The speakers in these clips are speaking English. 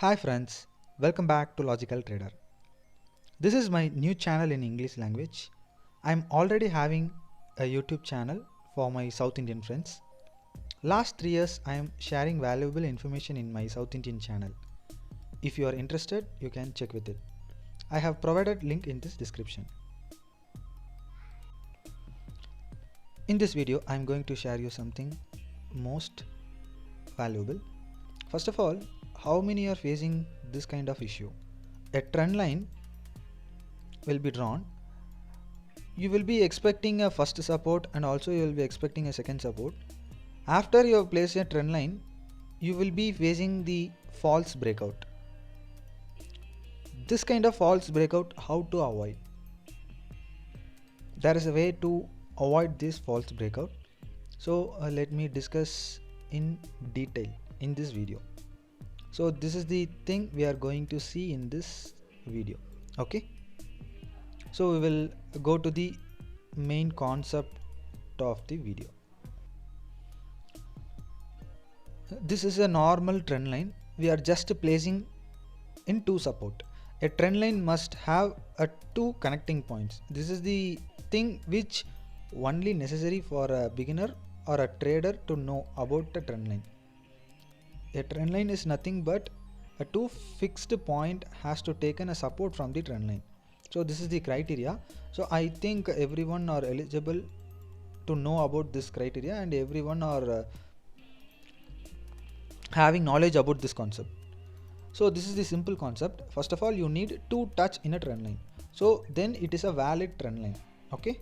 Hi friends, welcome back to Logical Trader. This is my new channel in English language. I'm already having a YouTube channel for my South Indian friends. Last 3 years I am sharing valuable information in my South Indian channel. If you are interested, you can check with it. I have provided link in this description. In this video, I'm going to share you something most valuable. First of all, how many are facing this kind of issue? A trend line will be drawn. You will be expecting a first support and also you will be expecting a second support. After you have placed a trend line, you will be facing the false breakout. This kind of false breakout, how to avoid? There is a way to avoid this false breakout. So let me discuss in detail in this video. So this is the thing we are going to see in this video. Okay. So we will go to the main concept of the video. This is a normal trend line. We are just placing in two support. A trend line must have two connecting points. This is the thing which only necessary for a beginner or a trader to know about the trend line. A trend line is nothing but a two fixed point has to taken a support from the trend line. So this is the criteria. So I think everyone are eligible to know about this criteria and everyone are having knowledge about this concept. So this is the simple concept. First of all, you need two touch in a trend line. So then it is a valid trend line. Okay.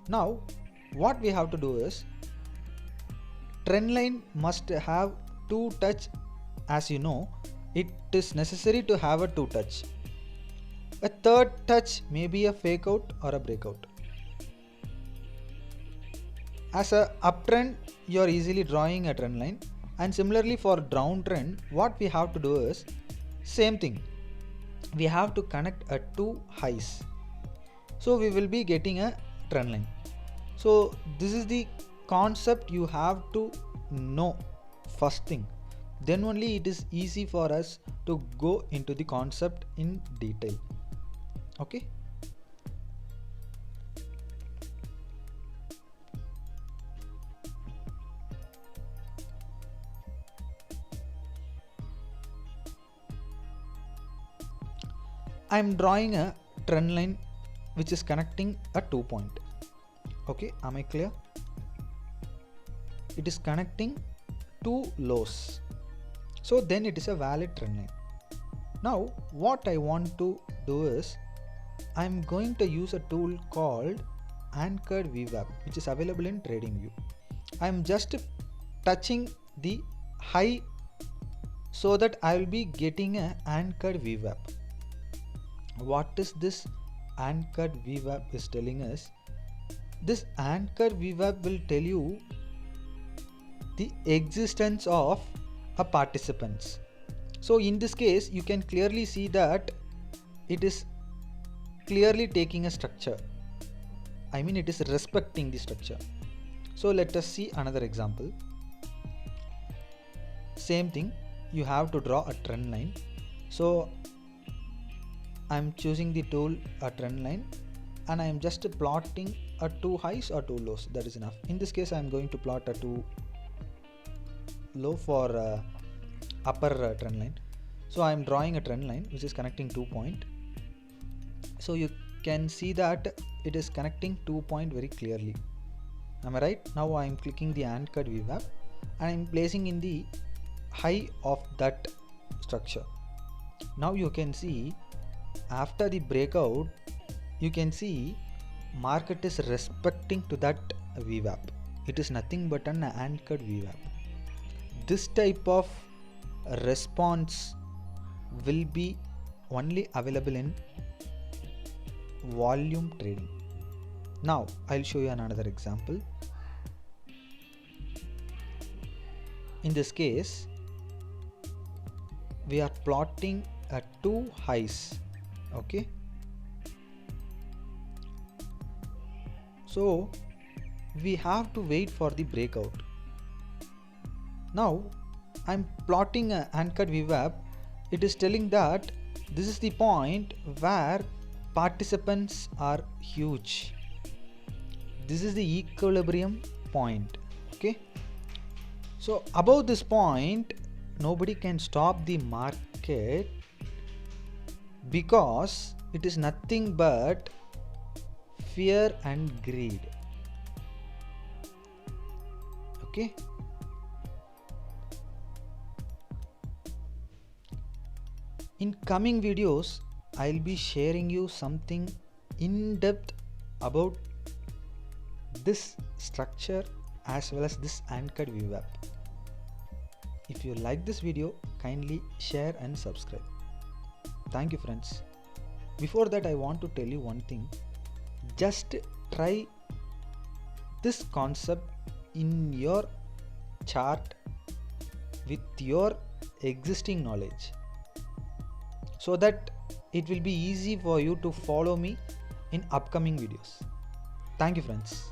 Now what we have to do is trend line must have two touch. As you know, it is necessary to have a two touch. A third touch may be a fake out or a breakout. As a uptrend, you are easily drawing a trend line, and similarly for downtrend, what we have to do is same thing. We have to connect a two highs. So we will be getting a trend line. So this is the concept you have to know first thing. Then only it is easy for us to go into the concept in detail. Okay. I am drawing a trend line which is connecting a 2 point. Okay, am I clear? It is connecting two lows. So then it is a valid trend line. Now what I want to do is I am going to use a tool called Anchored VWAP, which is available in TradingView. I am just touching the high so that I will be getting an Anchored VWAP. What is this Anchored VWAP is telling us? This Anchored VWAP will tell you the existence of a participants. So in this case, you can clearly see that it is clearly taking a structure. I mean, it is respecting the structure. So let us see another example. Same thing, you have to draw a trend line. So I'm choosing the tool a trend line and I am just plotting a two highs or two lows. That is enough. In this case, I am going to plot a two low for upper trend line. So I am drawing a trend line which is connecting 2 point. So you can see that it is connecting 2 point very clearly. Am I right? Now I am clicking the Anchored VWAP and I am placing in the high of that structure. Now you can see after the breakout, you can see market is respecting to that VWAP. It is nothing but an Anchored VWAP. This type of response will be only available in volume trading. Now I'll show you another example. In this case, we are plotting two highs. Okay. So we have to wait for the breakout. Now I'm plotting a handcut VWAP, it is telling that this is the point where participants are huge. This is the equilibrium point. Okay, so above this point nobody can stop the market because it is nothing but fear and greed. Okay, in coming videos I'll be sharing you something in depth about this structure as well as this handcut VWAP. If you like this video, kindly share and subscribe. Thank you friends. Before that I want to tell you one thing. Just try this concept in your chart with your existing knowledge, so that it will be easy for you to follow me in upcoming videos. Thank you friends.